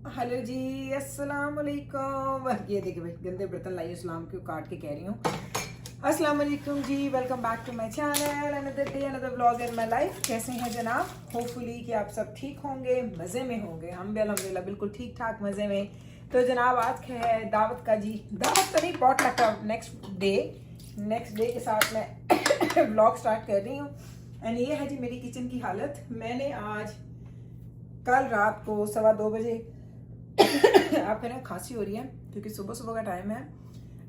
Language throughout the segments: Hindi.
हेलो जी, अस्सलाम वालेकुम। ये देखिए भाई गंदे बर्तन लाई इस्लाम को काट के कह रही हूँ। अस्सलाम वालेकुम जी, welcome back to my channel, another day another vlog in my life. कैसे हैं जनाब? होपफुली कि आप सब ठीक होंगे, मज़े में होंगे। हम भी अल्हम्दुलिल्लाह बिल्कुल ठीक ठाक मज़े में। तो जनाब आज है दावत का जी, दावत तो नहीं, पॉटलक का नेक्स्ट डे के साथ मैं व्लॉग स्टार्ट कर रही हूँ। एंड ये है जी मेरी किचन की हालत। मैंने आज कल रात को 2:15 बजे आप कह रहे हैं खांसी हो रही है क्योंकि सुबह सुबह का टाइम है।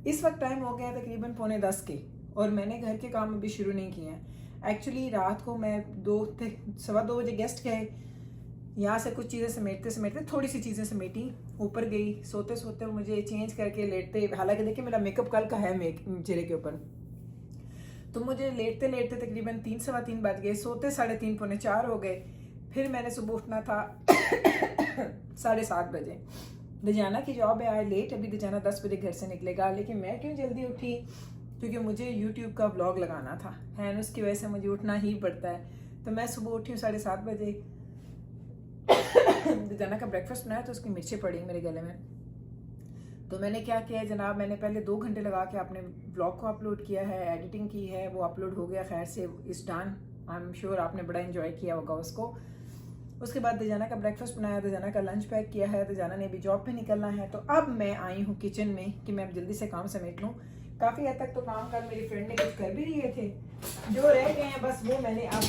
इस वक्त टाइम हो गया तकरीबन 9:45 के, और मैंने घर के काम अभी शुरू नहीं किए हैं। एक्चुअली रात को मैं 2 बजे गेस्ट गए, यहाँ से कुछ चीज़ें समेटते थोड़ी सी चीज़ें समेटी, ऊपर गई। सोते सोते मुझे चेंज करके लेटते, हालांकि देखिए मेरा मेकअप कल का है चेहरे के ऊपर, तो मुझे लेटते लेटते तकरीबन 3 बज गए। सोते 3:30 पौने 4 हो गए। फिर मैंने सुबह उठना था 7:30 बजे। दजाना की जॉब है आज लेट, अभी दजाना 10 बजे घर से निकलेगा। लेकिन मैं क्यों जल्दी उठी? क्योंकि मुझे यूट्यूब का व्लॉग लगाना था है, उसकी वजह से मुझे उठना ही पड़ता है। तो मैं सुबह उठी हूँ 7:30 बजे। दजाना का ब्रेकफास्ट बनाया तो उसकी मिर्चें पड़ी मेरे गले में। तो मैंने क्या किया है जनाब, मैंने पहले 2 घंटे लगा के अपने ब्लॉग को अपलोड किया है, एडिटिंग की है, वो अपलोड हो गया खैर से, इस डन। आई एम श्योर आपने बड़ा एंजॉय किया होगा उसको। उसके बाद दजाना का ब्रेकफास्ट बनाया, दजाना का लंच पैक किया है, दजाना ने भी जॉब पे निकलना है। तो अब मैं आई हूँ किचन में कि मैं अब जल्दी से काम समेट लूँ। काफ़ी हद तक तो काम कल मेरी फ्रेंड ने कुछ कर भी लिए थे, जो रह गए हैं बस वो मैंने अब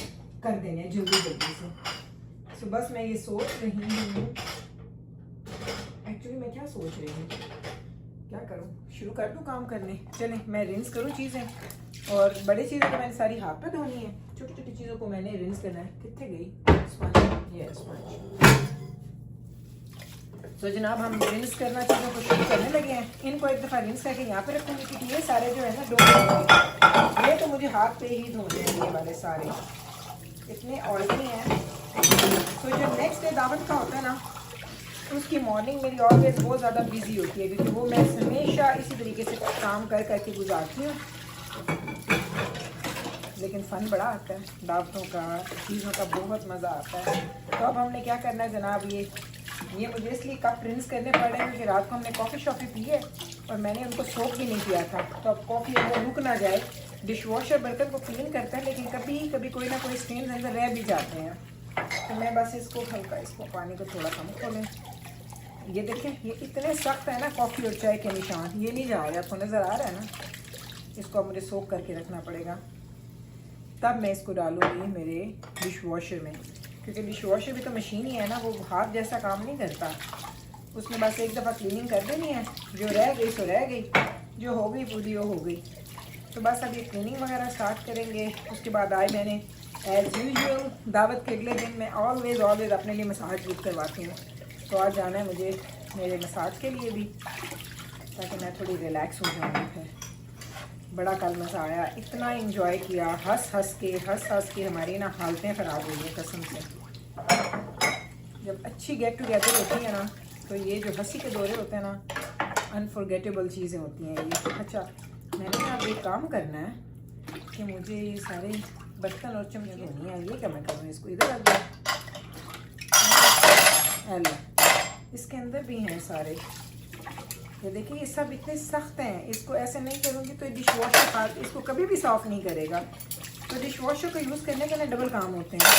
कर देने हैं जल्दी से। तो बस मैं ये सोच रही हूँ, एक्चुअली मैं क्या सोच रही हूँ, क्या करूँ, शुरू कर दूँ काम करने? चलें मैं रिंस करूँ चीज़ें, और बड़ी चीज़ें तो मैंने सारी हाथ पे धोनी है, छोटी छोटी चीज़ों को मैंने रिंस करना है। कितने गई स्पंज? ये स्पंज। तो जनाब हम रिंस करना चीज़ों को शुरू करने लगे हैं। इनको एक दफ़ा रिंस करके यहाँ पे रखूँगी क्योंकि ये सारे जो है ना डो, ये तो मुझे हाथ पे ही धोने हैं। ये वाले सारे इतने ऑयली हैं। तो जब नेक्स्ट डे दावत का होता है ना, उसकी मॉर्निंग मेरी ऑलवेज बहुत ज़्यादा बिजी होती है, क्योंकि वो मैं हमेशा इसी तरीके से काम कर करके गुजारती हूँ। लेकिन फ़न बड़ा आता है दावतों का, चीज़ों का बहुत मज़ा आता है। तो अब हमने क्या करना है जनाब, ये मुझे इसलिए कप रिंस करने पड़ रहे हैं क्योंकि रात को हमने कॉफ़ी शॉफ़ी पी है और मैंने उनको सोक भी नहीं किया था। तो अब कॉफ़ी अंदर रुक ना जाए। डिश वॉशर बर्तन को क्लीन करता है, लेकिन कभी कभी कोई ना कोई स्टेन अंदर रह भी जाते हैं। तो मैं बस इसको हल्का, इसको पानी को थोड़ा कम खोलें। ये देखें, ये इतने सख्त है ना कॉफ़ी और चाय के निशान, ये नहीं जा रहे, आपको नज़र आ रहा है ना। इसको अब मुझे सोक करके रखना पड़ेगा, तब मैं इसको डालूंगी मेरे डिश वॉशर में, क्योंकि डिश वॉशर भी तो मशीन ही है ना, वो हाथ जैसा काम नहीं करता। उसमें बस एक दफ़ा क्लीनिंग कर देनी है, जो रह गई सो रह गई, जो हो गई पूरी वो हो गई। तो बस अब ये क्लीनिंग वगैरह स्टार्ट करेंगे। उसके बाद आए मैंने एज़ यूजुअल दावत के अगले दिन मैं ऑलवेज़ अपने लिए मसाज बुक करवाती हूँ। तो आज जाना है मुझे मेरे मसाज के लिए भी, ताकि मैं थोड़ी रिलैक्स हो जाऊँ। फिर बड़ा कल मज़ा आया, इतना इंजॉय किया, हंस हंस के हमारी ना हालतें ख़राब हो गई कसम से। जब अच्छी गेट टुगेदर होती है ना, तो ये जो हंसी के दौरे होते हैं ना, अनफॉरगेटेबल चीज़ें होती हैं ये। अच्छा, मैंने अब एक काम करना है कि मुझे ये सारे बर्तन और चम्मच धोनी है। ये क्या मैं करूँ, इसको इधर रख दूँ? हेलो, इसके अंदर भी हैं सारे। ये देखिए ये सब इतने सख्त हैं, इसको ऐसे नहीं करूँगी तो डिश वॉशर इसको कभी भी साफ़ नहीं करेगा। तो डिश वॉशर को यूज़ करने के ना डबल काम होते हैं।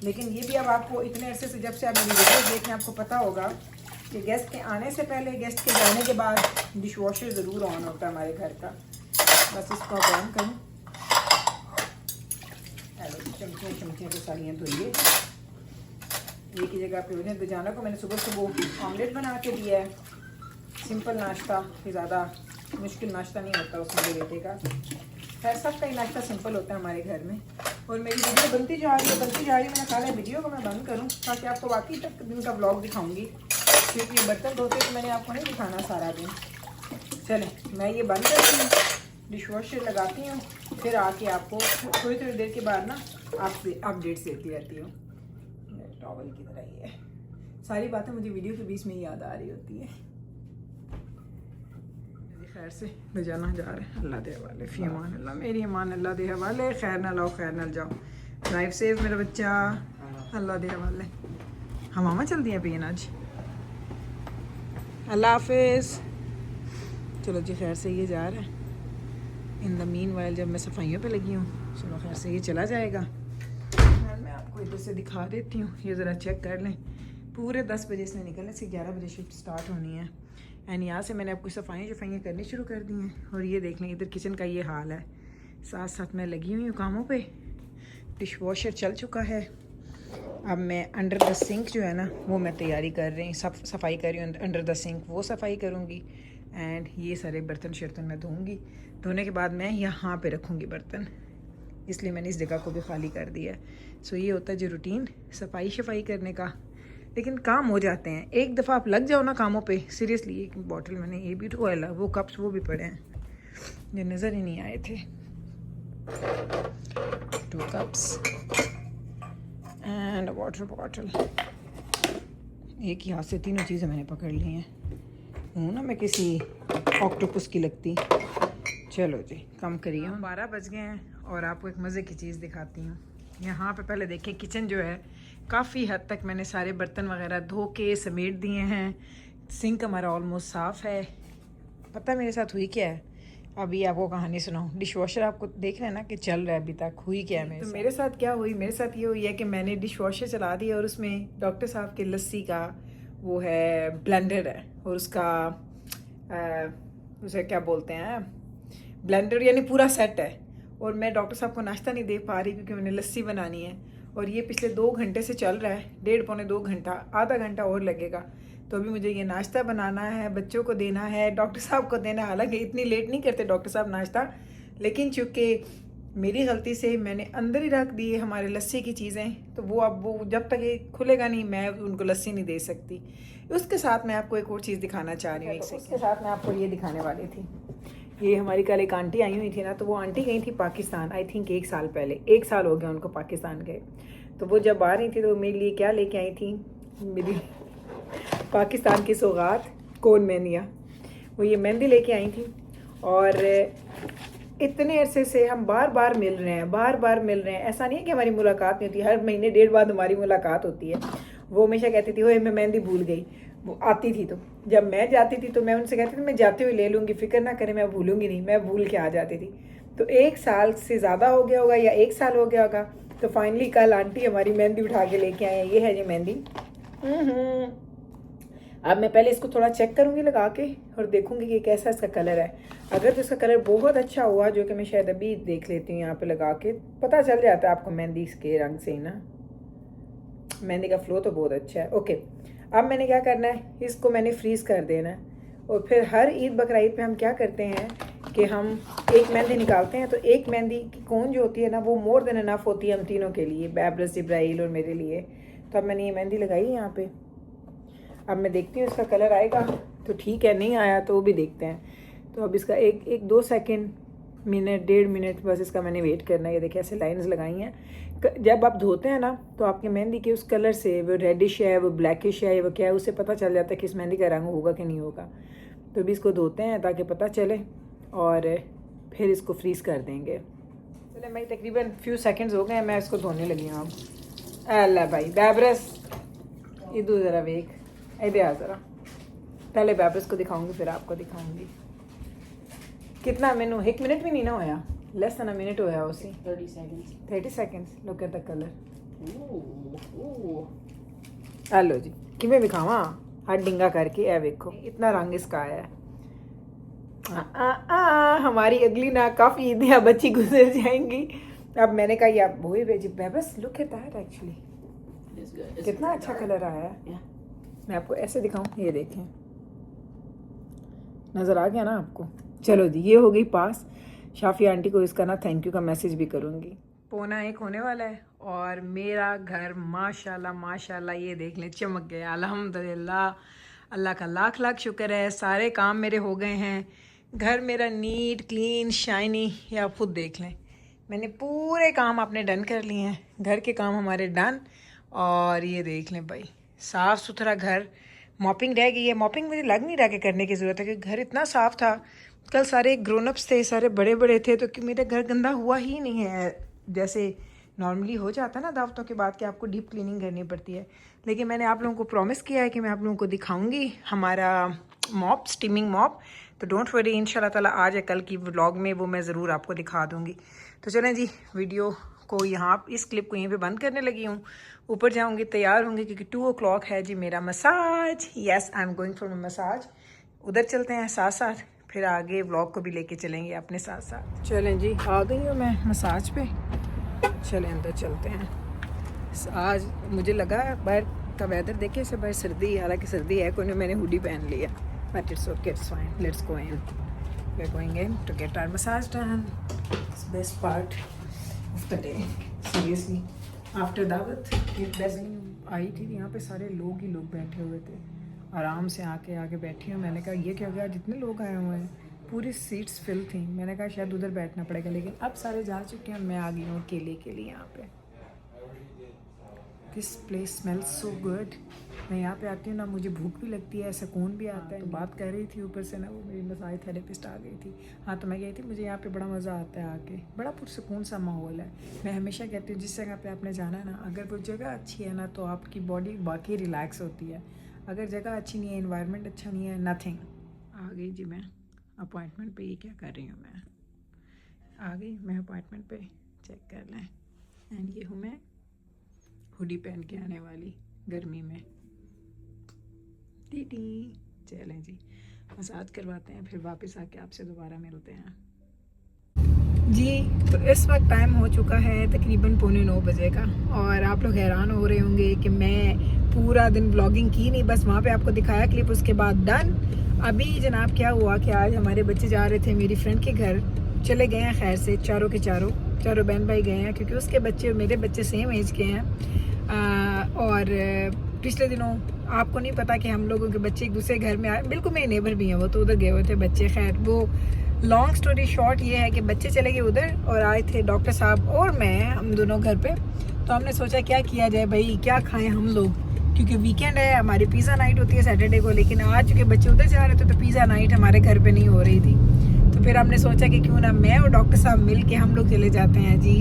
लेकिन ये भी अब आपको इतने अरसे से, जब से आप मेरी वीडियो देखें, आपको पता होगा कि गेस्ट के आने से पहले, गेस्ट के जाने के बाद डिश वॉशर ज़रूर ऑन होता है हमारे घर का। बस इसको आप ऑन करूँ। चमचियाँ तो सारियाँ धोइए, एक ही जगह पे हो जाए। दजाना को मैंने सुबह सुबह ऑमलेट बना के दिया है, सिंपल नाश्ता, कि ज़्यादा मुश्किल नाश्ता नहीं होता उसमें मेरे बेटे का। खैर सबका ही नाश्ता सिंपल होता है हमारे घर में। और मेरी वीडियो बनती जा रही है। मैंने कहा है वीडियो को मैं बंद करूं ताकि आपको बाकी तक दिन का व्लॉग दिखाऊंगी, क्योंकि ये बर्तन धोते तो मैंने आपको नहीं दिखाना सारा दिन। चलें मैं ये बंद करती हूँ, डिश वॉशर लगाती हूँ, फिर आके आपको थोड़ी देर के बाद ना आपसे अपडेट्स देती रहती हूँ। टॉवल की तरह ही है, सारी बातें मुझे वीडियो के बीच में ही याद आ रही होती है। खैर से ले जाना जा रहे हैं, अल्लाह दे हवाले, फी अमान अल्लाह, मेरी अमान अल्लाह दे हवाले, खैर ना लाओ खैर ना जाओ, ड्राइव सेफ मेरा बच्चा, अल्लाह दे हवाले। हमामा चल दिया पियन आज। अल्लाह हाफिज़। चलो जी, खैर से ये जा रहा है। इन द मीन वाइल जब मैं सफाइयों पे लगी हूँ, चलो खैर से ये चला जाएगा। मैं आपको इधर से दिखा देती हूँ, ये ज़रा चेक कर लें। पूरे 10 बजे से निकलने से 11 बजे शिफ्ट स्टार्ट होनी है। एंड यहाँ से मैंने आपको सफाइयाँ करनी शुरू कर दी हैं। और ये देख लें, इधर किचन का ये हाल है। साथ साथ मैं लगी हुई हूँ कामों पे। डिश वॉशर चल चुका है। अब मैं अंडर द सिंक जो है ना, वो मैं तैयारी कर रही हूँ, सफाई कर रही हूँ अंडर द सिंक, वो सफाई करूँगी। एंड ये सारे बर्तन शर्तन मैं धोऊँगी। धोने के बाद मैं यहाँ पे रखूँगी बर्तन, इसलिए मैंने इस जगह को भी खाली कर दिया है। सो ये होता है जो रूटीन सफाई शफाई करने का। लेकिन काम हो जाते हैं, एक दफ़ा आप लग जाओ ना कामों पे, सीरियसली। एक बॉटल मैंने ये भी ऑयल है, वो कप्स वो भी पड़े हैं जो नज़र ही नहीं आए थे। 2 कप्स एंड वाटर बॉटल। एक ही हाथ से तीनों चीज़ें मैंने पकड़ ली हैं। हूँ ना मैं किसी ऑक्टोपस की लगती। चलो जी, कम करिए। 12 बज गए हैं और आपको एक मज़े की चीज़ दिखाती हूँ। यहाँ पे पहले देखें, किचन जो है काफ़ी हद तक मैंने सारे बर्तन वगैरह धो के समेट दिए हैं। सिंक हमारा ऑलमोस्ट साफ़ है। पता मेरे साथ हुई क्या है, अभी आपको कहानी सुनाऊँ। डिश वॉशर आपको देख रहे हैं ना कि चल रहा है, अभी तक हुई क्या है मेरे साथ क्या हुई। मेरे साथ ये हुई है कि मैंने डिश वॉशर चला दिया और उसमें डॉक्टर साहब के लस्सी का वो है ब्लेंडर है, और उसका उसे क्या बोलते हैं, ब्लेंडर यानी पूरा सेट है। और मैं डॉक्टर साहब को नाश्ता नहीं दे पा रही क्योंकि मैंने लस्सी बनानी है। और ये पिछले 2 घंटे से चल रहा है, 1.5 पौने 2 घंटा, आधा घंटा और लगेगा। तो अभी मुझे ये नाश्ता बनाना है, बच्चों को देना है, डॉक्टर साहब को देना है। हालांकि इतनी लेट नहीं करते डॉक्टर साहब नाश्ता, लेकिन चूँकि मेरी गलती से मैंने अंदर ही रख दी है हमारे लस्सी की चीज़ें, तो वो जब तक ये खुलेगा नहीं मैं उनको लस्सी नहीं दे सकती। उसके साथ मैं आपको एक और चीज़ दिखाना चाह रही हूँ। उसके साथ मैं आपको ये दिखाने वाली थी। ये हमारी कल एक आंटी आई हुई थी ना, तो वो आंटी गई थी पाकिस्तान, आई थिंक 1 साल पहले। 1 साल हो गया उनको पाकिस्तान गए। तो वो जब आ रही थी तो मेरे लिए क्या लेके आई थी, मेरी पाकिस्तान की सौगात कौन मेहंदियाँ, वो ये मेहंदी लेके आई थी। और इतने अरसे से हम बार बार मिल रहे हैं। ऐसा नहीं है कि हमारी मुलाकात नहीं होती, हर महीने 1.5 बाद हमारी मुलाकात होती है। वो हमेशा कहती थी, ओए मैं मेहंदी भूल गई। वो आती थी तो जब मैं जाती थी तो मैं उनसे कहती थी मैं जाते हुए ले लूँगी, फिक्र ना करें, मैं भूलूंगी नहीं। मैं भूल के आ जाती थी। तो 1 साल से ज़्यादा हो गया होगा या 1 साल हो गया होगा। तो फाइनली कल आंटी हमारी मेहंदी उठा के लेके आए हैं। ये है जी मेहंदी। अब मैं पहले इसको थोड़ा चेक करूँगी लगा के और देखूँगी कि कैसा इसका कलर है। अगर तो इसका कलर बहुत अच्छा हुआ, जो कि मैं शायद अभी देख लेती हूँ यहाँ पे लगा के, पता चल जाता है आपको मेहंदी के रंग से ही ना। मेहंदी का फ्लो तो बहुत अच्छा है। ओके, अब मैंने क्या करना है, इसको मैंने फ्रीज़ कर देना है। और फिर हर ईद बकरीद पे हम क्या करते हैं कि हम एक मेहंदी निकालते हैं। तो एक मेहंदी की कौन जो होती है ना, वो मोर देन इनफ होती है हम तीनों के लिए, बैबरस, जिब्राइल और मेरे लिए। तो अब मैंने ये मेहंदी लगाई है यहाँ पे। अब मैं देखती हूँ इसका कलर आएगा तो ठीक है, नहीं आया तो वो भी देखते हैं। तो अब इसका 1-2 सेकेंड, मिनट, 1.5 मिनट बस इसका मैंने वेट करना है। ये देखिए ऐसे लाइंस लगाई हैं। जब आप धोते हैं ना तो आपके मेहंदी के उस कलर से, वो रेडिश है, वो ब्लैकिश है, वो क्या है, उससे पता चल जाता है कि इस मेहंदी का रंग होगा कि नहीं होगा। तो अभी इसको धोते हैं ताकि पता चले और फिर इसको फ्रीज़ कर देंगे। चले भाई, तकरीबन फ्यू सेकंड्स हो गए हैं, मैं इसको धोने लगी हूँ अब। अल्लाह भाई बैबरस, इधर ज़रा वेख, इधर आ ज़रा। पहले बैबरस को दिखाऊँगी फिर आपको दिखाऊँगी। कितना मैंने 1 मिनट भी नहीं ना होया, लेस देन अ मिनट होया उसी। 30 seconds. Look at the colour. Hello जी, किमें दिखावा हाथ डिंगा करके, ए देखो इतना रंग इसका आया है। हमारी अगली ना काफ़ी ईदियाँ बच्ची गुजर जाएंगी। अब मैंने कहा ये आप वही भेजी। बस लुक एट दैट, एक्चुअली कितना अच्छा कलर आया है। मैं आपको ऐसे दिखाऊं, ये देखें, नज़र आ गया ना आपको। चलो जी, ये हो गई पास। शाफी आंटी को इसका ना थैंक यू का मैसेज भी करूँगी। 1:15 होने वाला है और मेरा घर माशाल्लाह माशाल्लाह ये देख लें चमक गया। अल्हम्दुलिल्लाह, अल्लाह का लाख लाख शुक्र है। सारे काम मेरे हो गए हैं। घर मेरा नीट क्लीन शाइनी, ये आप खुद देख लें। मैंने पूरे काम अपने डन कर लिए हैं। घर के काम हमारे डन। और ये देख लें भाई, साफ़ सुथरा घर। मॉपिंग रह गई है। मॉपिंग मुझे लग नहीं रहा कि करने की ज़रूरत है क्योंकि घर इतना साफ़ था। कल सारे ग्रोन अप्स थे, सारे बड़े बड़े थे, तो कि मेरा घर गंदा हुआ ही नहीं है। जैसे नॉर्मली हो जाता है ना दावतों के बाद कि आपको डीप क्लीनिंग करनी पड़ती है, लेकिन मैंने आप लोगों को प्रॉमिस किया है कि मैं आप लोगों को दिखाऊंगी हमारा मॉप, स्टीमिंग मॉप। तो डोंट वरी, इंशाल्लाह ताला आज या कल की व्लॉग में वो मैं ज़रूर आपको दिखा दूँगी। तो चलें जी, वीडियो को यहाँ इस क्लिप को यहीं पे बंद करने लगी हूँ। ऊपर जाऊँगी, तैयार होंगी क्योंकि 2 o'clock है जी मेरा massage. Yes, I am going for massage. उधर चलते हैं साथ साथ, फिर आगे व्लॉग को भी लेके चलेंगे अपने साथ साथ। चलें जी, आ गई हूँ मैं मसाज पे। चलें अंदर चलते हैं। आज मुझे लगा बाहर का वेदर देखे से बाहर सर्दी, हालांकि सर्दी है कोई नहीं, मैंने हुडी पहन लिया, but it's okay, it's fine, let's go in. We are going in to get our massage done. It's best part of the day, seriously. After दावत एक बेस्ट आई थी, यहाँ पे सारे लोग ही लोग बैठे हुए थे, आराम से आके बैठी हूँ। मैंने कहा ये क्या हो गया, जितने लोग आए हुए हैं, पूरी सीट्स फिल थी। मैंने कहा शायद उधर बैठना पड़ेगा, लेकिन अब सारे जा चुके हैं, मैं आ गई हूँ अकेले के लिए यहाँ पे। This place smells so good. मैं यहाँ पे आती हूँ ना, मुझे भूख भी लगती है, सुकून भी आता है। तो बात कर रही थी ऊपर से ना, वो मेरी मसाज थेरेपिस्ट आ गई थी। हाँ, तो मैं गई थी, मुझे यहाँ पे बड़ा मज़ा आता है आके, बड़ा पुरसुकून सा माहौल है। मैं हमेशा कहती हूँ जिस जगह पे आपने जाना है ना, अगर वो जगह अच्छी है ना तो आपकी बॉडी बाकी रिलैक्स होती है। अगर जगह अच्छी नहीं है, इन्वायरमेंट अच्छा नहीं है, नथिंग। आ गई जी मैं अपॉइंटमेंट पे। ये क्या कर रही हूँ मैं, आ गई मैं अपॉइंटमेंट पे, चेक कर लें। एंड ये हूँ मैं हुडी पहन के आने वाली गर्मी में। टीटी, चलें जी मसाज करवाते हैं, फिर वापस आके आपसे दोबारा मिलते हैं जी। तो इस वक्त टाइम हो चुका है तकरीबन 8:45 बजे का, और आप लोग हैरान हो रहे होंगे कि मैं पूरा दिन व्लॉगिंग की नहीं, बस वहाँ पे आपको दिखाया क्लिप, उसके बाद डन। अभी जनाब क्या हुआ कि आज हमारे बच्चे जा रहे थे मेरी फ्रेंड के घर, चले गए हैं खैर से, चारों के चारों बहन भाई गए हैं, क्योंकि उसके बच्चे और मेरे बच्चे सेम एज के हैं। और पिछले दिनों आपको नहीं पता कि हम लोगों के बच्चे एक दूसरे घर में आए, बिल्कुल मेरे नेबर भी हैं, वो तो उधर गए हुए थे बच्चे। खैर वो लॉन्ग स्टोरी शॉर्ट ये है कि बच्चे चले गए उधर, और आए थे डॉक्टर साहब और मैं, हम दोनों घर पे। तो हमने सोचा क्या किया जाए भाई, क्या खाएं हम लोग, क्योंकि वीकेंड है, हमारी पिज़्ज़ा नाइट होती है सैटरडे को, लेकिन आज चूँकि बच्चे उधर जा रहे थे तो पिज़्ज़ा नाइट हमारे घर पे नहीं हो रही थी। तो फिर हमने सोचा कि क्यों ना मैं और डॉक्टर साहब मिल के हम लोग चले जाते हैं जी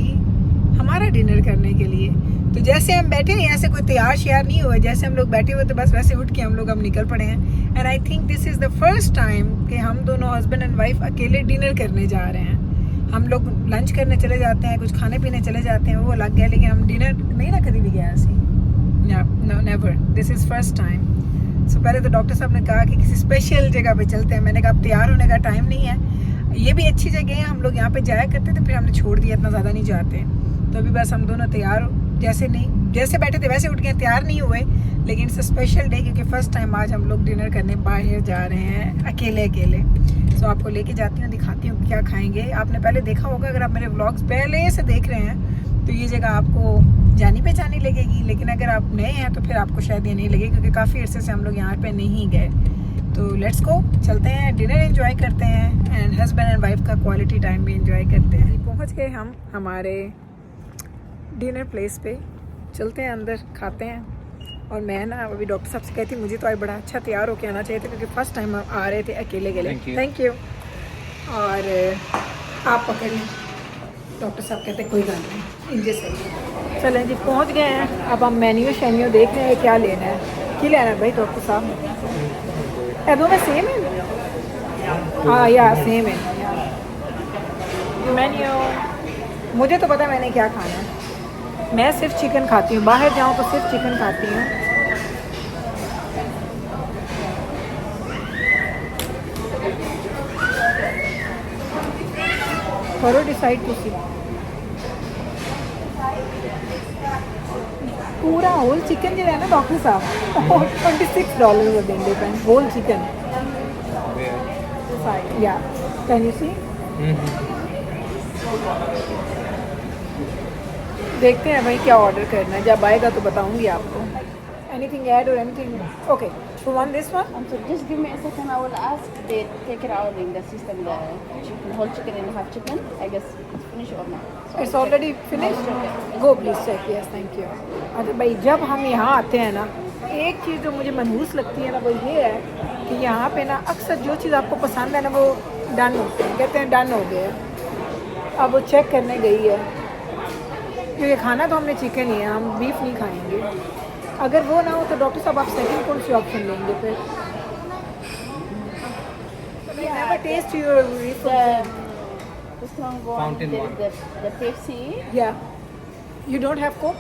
हमारा डिनर करने के लिए। तो जैसे हम बैठे हैं, यहाँ से कोई तैयार श्यार नहीं हुआ, जैसे हम लोग बैठे हुए थे बस वैसे उठ के हम लोग अब निकल पड़े हैं। And I think this is the first time कि हम दोनों हस्बैंड एंड वाइफ अकेले डिनर करने जा रहे हैं। हम लोग लंच करने चले जाते हैं, कुछ खाने पीने चले जाते हैं, वो अलग गया, लेकिन हम डिनर नहीं ना कभी भी गया ऐसे, no never, this is first time. So पहले तो डॉक्टर साहब ने कहा कि किसी स्पेशल जगह पे चलते हैं। मैंने कहा अब तैयार होने का टाइम नहीं है, ये भी अच्छी जगह है, हम लोग यहाँ पे जाया करते थे, फिर हमने छोड़ दिया, इतना ज़्यादा नहीं जाते। तो अभी बस हम दोनों तैयार, जैसे बैठे थे वैसे उठ के तैयार नहीं हुए, लेकिन इट्स अ स्पेशल डे क्योंकि फर्स्ट टाइम आज हम लोग डिनर करने बाहर जा रहे हैं अकेले। सो आपको लेके जाती हूँ, दिखाती हूँ क्या खाएंगे। आपने पहले देखा होगा, अगर आप मेरे व्लॉग्स पहले से देख रहे हैं तो ये जगह आपको जानी पहचानी लगेगी, लेकिन अगर आप नए हैं तो फिर आपको शायद ये नहीं लगेगी, क्योंकि काफ़ी अर्से से हम लोग यहाँ पे नहीं गए। तो लेट्स गो, चलते हैं, डिनर एंजॉय करते हैं एंड हस्बैंड एंड वाइफ का क्वालिटी टाइम भी एंजॉय करते हैं। पहुँच गए हम हमारे डिनर प्लेस पे, चलते हैं अंदर, खाते हैं। और मैं ना अभी डॉक्टर साहब से कहती मुझे तो आज बड़ा अच्छा तैयार होकर आना चाहिए था, क्योंकि फर्स्ट टाइम हम आ रहे थे अकेले के लिए। Thank you. और आप पकड़ लें, डॉक्टर साहब कहते कोई बात नहीं, इंजन सही। चलें जी, पहुंच गए हैं। अब हम मेन्यू शेन्यू देख रहे हैं क्या लेना है, क्या लेना है भाई डॉक्टर साहब? दोनों सेम है? हाँ या सेम है मेन्यू। मुझे तो पता है मैंने क्या खाना है, मैं सिर्फ चिकन खाती हूँ, बाहर जाऊँ तो सिर्फ चिकन खाती हूँ। करो डिसाइड तुसी। पूरा होल चिकन जो है ना डॉक्टर साहब, $26 देंगे पेन होल चिकन। या कैन यू सी? देखते हैं भाई क्या ऑर्डर करना है, जब आएगा तो बताऊंगी आपको। Anything add or anything? Okay, so want this one? So just give me a second. I will ask. They take it out in the system. The chicken, whole chicken and half chicken. I guess it's finished or not. So It's already finished. Go please check. Yes, thank you. अच्छा भाई, जब हम यहाँ आते हैं ना, एक चीज़ जो मुझे मनहूस लगती है ना वो ये है कि यहाँ पे ना अक्सर जो चीज़ आपको पसंद है ना वो डन होती है, कहते हैं डन हो गया। अब वो चेक करने गई है, क्योंकि खाना तो हमने चिकन ही है, हम बीफ नहीं खाएंगे। अगर वो ना हो तो डॉक्टर साहब आप सेकंड कौन सी ऑप्शन लेंगे फिर? Test your The strong one. Fountain There one. is the Pepsi. या you don't have Coke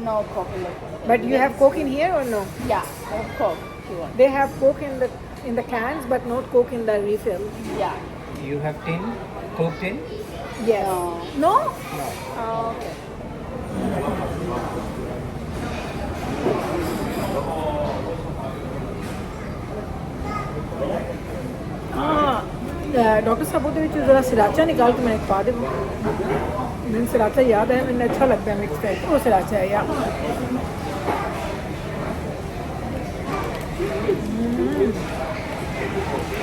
No Coke in the. But you have Coke in here और no? Yeah, I have Coke if you want. They have coke in the cans but not coke in the refill. Yeah. You have tin, Coke tin? Yes. No. No? No. Oh, okay. हाँ डॉक्टर साहब बोलते हैं ज़रा सिराचा निकाल के मैंने पा दे। मैंने सिराचा याद है, मैंने अच्छा लगता है मिक्स टाइप वो सिराचा है यार।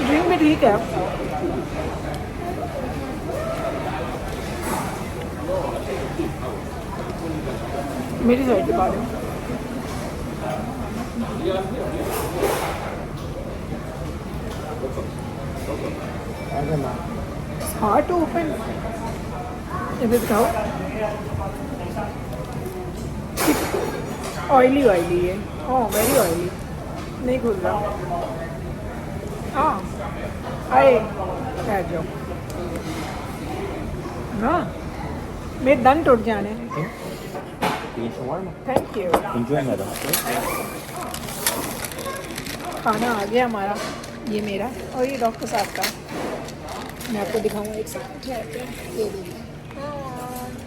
ड्रिंक भी ठीक है। मेरी साइड के बाद hard to open. Is it cow? Oily है। Oh, very oily. नहीं खुल रहा। हाँ, आए बैठ जाओ। हाँ, मेरे दंद टूट जाने। Thank you. Enjoy, madam. खाना आ गया हमारा, ये मेरा और ये डॉक्टर साहब का। मैं आपको दिखाऊंगा एक सेकंड।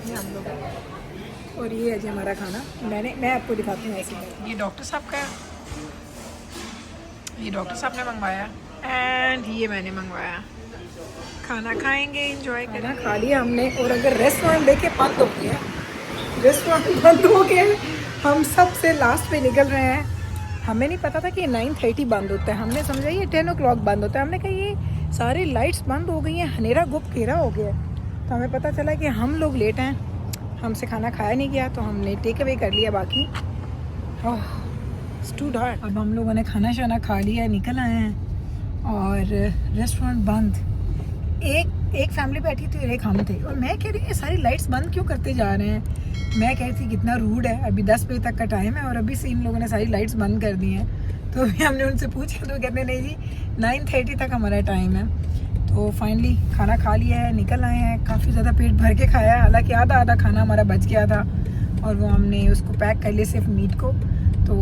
ये हम लोग और ये है जी हमारा खाना। मैं आपको दिखाती हूँ ऐसे। ये डॉक्टर साहब का, ये डॉक्टर साहब ने मंगवाया एंड ये मैंने मंगवाया। खाना खाएंगे, एंजॉय करना। खा लिया हमने और अगर रेस्टोरेंट देखे बंद हो गया, रेस्टोरेंट बंद हो गया, हम सबसे लास्ट पे निकल रहे हैं। हमें नहीं पता था कि 9:30 बंद होता है, हमने समझा ये 10 o'clock बंद होता है। हमने कहा ये सारी लाइट्स बंद हो गई हैं, अंधेरा गुप्त घेरा हो गया। तो हमें पता चला कि हम लोग लेट हैं, हमसे खाना खाया नहीं गया, तो हमने टेक अवे कर लिया। बाकी टू डार्क। अब हम लोगों ने खाना शाना खा लिया, निकल आए हैं और रेस्टोरेंट बंद। एक फैमिली बैठी थी और एक हम थे और मैं कह रही ये सारी लाइट्स बंद क्यों करते जा रहे हैं। मैं कह रही थी कितना रूड है, अभी 10 बजे तक का टाइम है और अभी से इन लोगों ने सारी लाइट्स बंद कर दी हैं। तो अभी हमने उनसे पूछा तो कहते नहीं जी 9:30 तक हमारा टाइम है। तो फाइनली खाना खा लिया है, निकल आए हैं। काफ़ी ज़्यादा पेट भर के खाया है, हालांकि आधा खाना हमारा बच गया था और वो हमने उसको पैक कर लिया सिर्फ मीट को। तो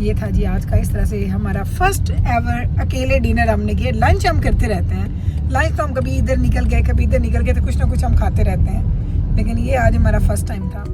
ये था जी आज का, इस तरह से हमारा फर्स्ट एवर अकेले डिनर हमने किया। लंच हम करते रहते हैं, लंच तो हम कभी इधर निकल गए कभी इधर निकल गए, तो कुछ ना कुछ हम खाते रहते हैं, लेकिन ये आज हमारा फर्स्ट टाइम था।